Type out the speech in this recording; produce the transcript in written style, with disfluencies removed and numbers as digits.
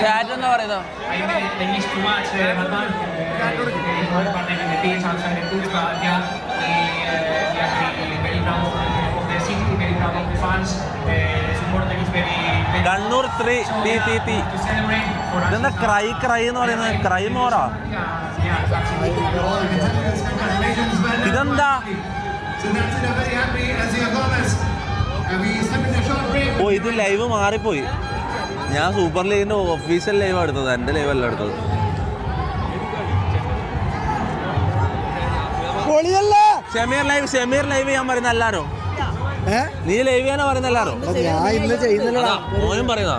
Chat എന്താ പറയുന്നത്? കണ്ണൂർ 3 ഇതെന്താ ക്രൈ എന്ന് പറയുന്നത്? ക്രൈ മോറാ ഇതെന്താ? ഓ ഇത് ലൈവ് മാറിപ്പോയി. ഞാൻ സൂപ്പർ ലീഗിന്റെ ഒഫീഷ്യൽ ലൈവ് എടുത്തത്, എൻ്റെ ലൈവ് അല്ല എടുത്തത്. ഷമീർ ലൈവ് ഞാൻ പറയുന്ന എല്ലാരും. നീ ലൈവ് ചെയ്യാനാ പറയുന്ന എല്ലാരും. മോനും പറയുന്ന